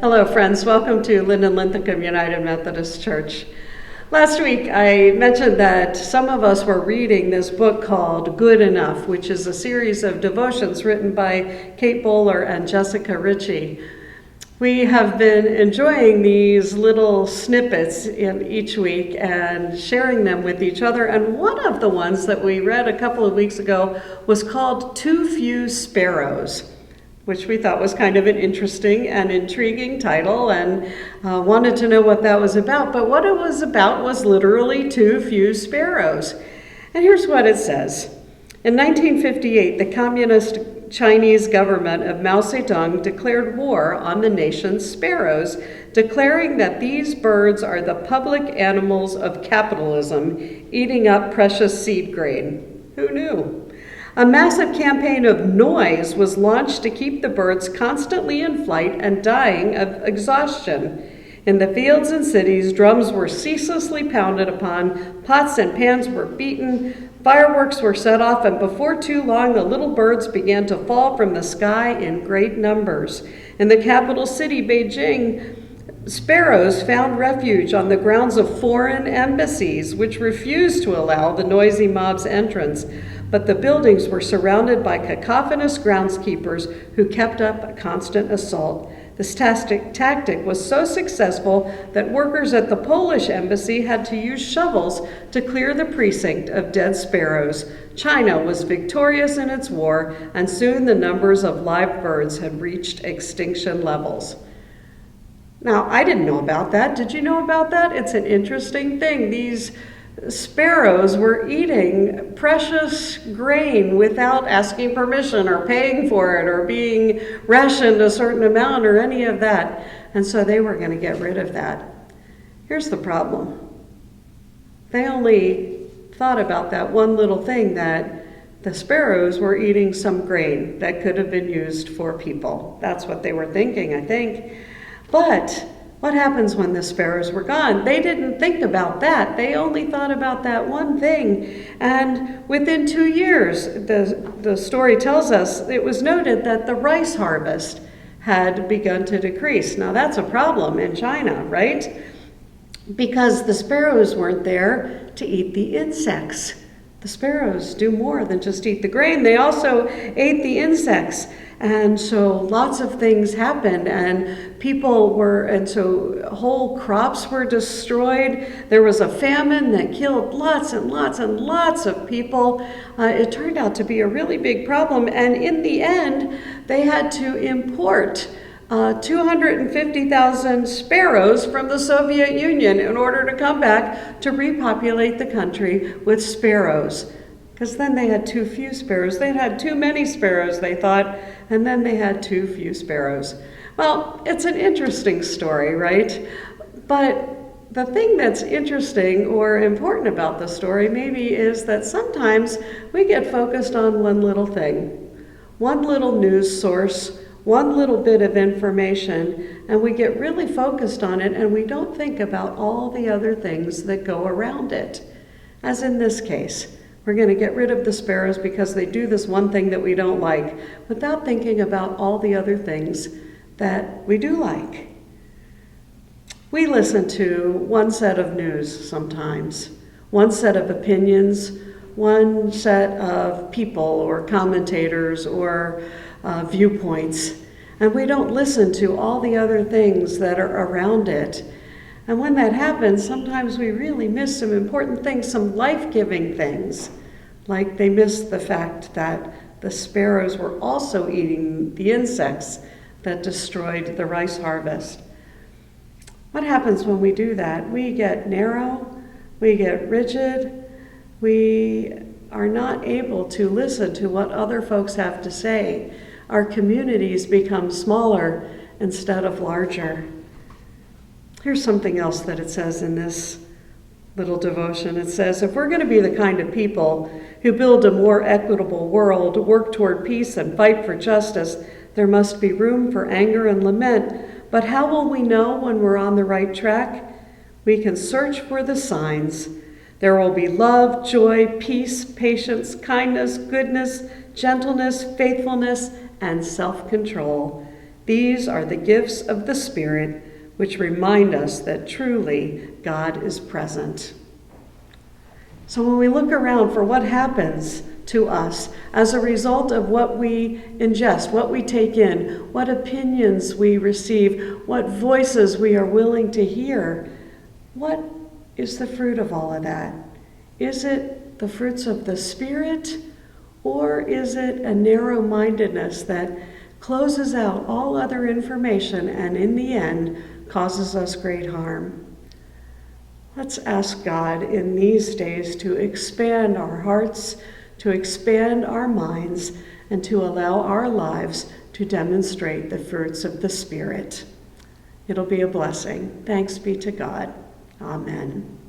Hello, friends. Welcome to Linden-Linthicum United Methodist Church. Last week, I mentioned that some of us were reading this book called Good Enough, which is a series of devotions written by Kate Bowler and Jessica Ritchie. We have been enjoying these little snippets in each week and sharing them with each other. And one of the ones that we read a couple of weeks ago was called Too Few Sparrows, which we thought was kind of an interesting and intriguing title, and wanted to know what that was about. But what it was about was literally too few sparrows. And here's what it says. In 1958, the communist Chinese government of Mao Zedong declared war on the nation's sparrows, declaring that these birds are the public animals of capitalism, eating up precious seed grain. Who knew? A massive campaign of noise was launched to keep the birds constantly in flight and dying of exhaustion. In the fields and cities, drums were ceaselessly pounded upon, pots and pans were beaten, fireworks were set off, and before too long the little birds began to fall from the sky in great numbers. In the capital city, Beijing, sparrows found refuge on the grounds of foreign embassies, which refused to allow the noisy mob's entrance. But the buildings were surrounded by cacophonous groundskeepers who kept up a constant assault. This tactic was so successful that workers at the Polish embassy had to use shovels to clear the precinct of dead sparrows. China was victorious in its war, and soon the numbers of live birds had reached extinction levels. Now, I didn't know about that. Did you know about that? It's an interesting thing. These sparrows were eating precious grain without asking permission or paying for it or being rationed a certain amount or any of that. And so they were going to get rid of that. Here's the problem. They only thought about that one little thing, that the sparrows were eating some grain that could have been used for people. That's what they were thinking, I think. But what happens when the sparrows were gone? They didn't think about that. They only thought about that one thing. And within 2 years, the story tells us, it was noted that the rice harvest had begun to decrease. Now that's a problem in China, right? Because the sparrows weren't there to eat the insects. The sparrows do more than just eat the grain. They also ate the insects. And so lots of things happened, and so whole crops were destroyed. There was a famine that killed lots and lots and lots of people. It turned out to be a really big problem, and in the end, they had to import 250,000 sparrows from the Soviet Union in order to come back to repopulate the country with sparrows. Because then they had too few sparrows. They'd had too many sparrows, they thought, and then they had too few sparrows. Well, it's an interesting story, right? But the thing that's interesting or important about the story maybe is that sometimes we get focused on one little thing, one little news source, one little bit of information, and we get really focused on it, and we don't think about all the other things that go around it. As in this case, we're going to get rid of the sparrows because they do this one thing that we don't like, without thinking about all the other things that we do like. We listen to one set of news sometimes, one set of opinions, one set of people or commentators or viewpoints, and we don't listen to all the other things that are around it. And when that happens, sometimes we really miss some important things, some life-giving things, like they miss the fact that the sparrows were also eating the insects that destroyed the rice harvest. What happens when we do that? We get narrow, we get rigid, we are not able to listen to what other folks have to say. Our communities become smaller instead of larger. Here's something else that it says in this little devotion. It says, if we're going to be the kind of people who build a more equitable world, work toward peace, and fight for justice, there must be room for anger and lament. But how will we know when we're on the right track? We can search for the signs. There will be love, joy, peace, patience, kindness, goodness, gentleness, faithfulness, and self-control. These are the gifts of the Spirit, which remind us that truly God is present. So when we look around for what happens to us as a result of what we ingest, what we take in, what opinions we receive, what voices we are willing to hear, what is the fruit of all of that? Is it the fruits of the Spirit, or is it a narrow-mindedness that closes out all other information and in the end causes us great harm? Let's ask God in these days to expand our hearts, to expand our minds, and to allow our lives to demonstrate the fruits of the Spirit. It'll be a blessing. Thanks be to God. Amen.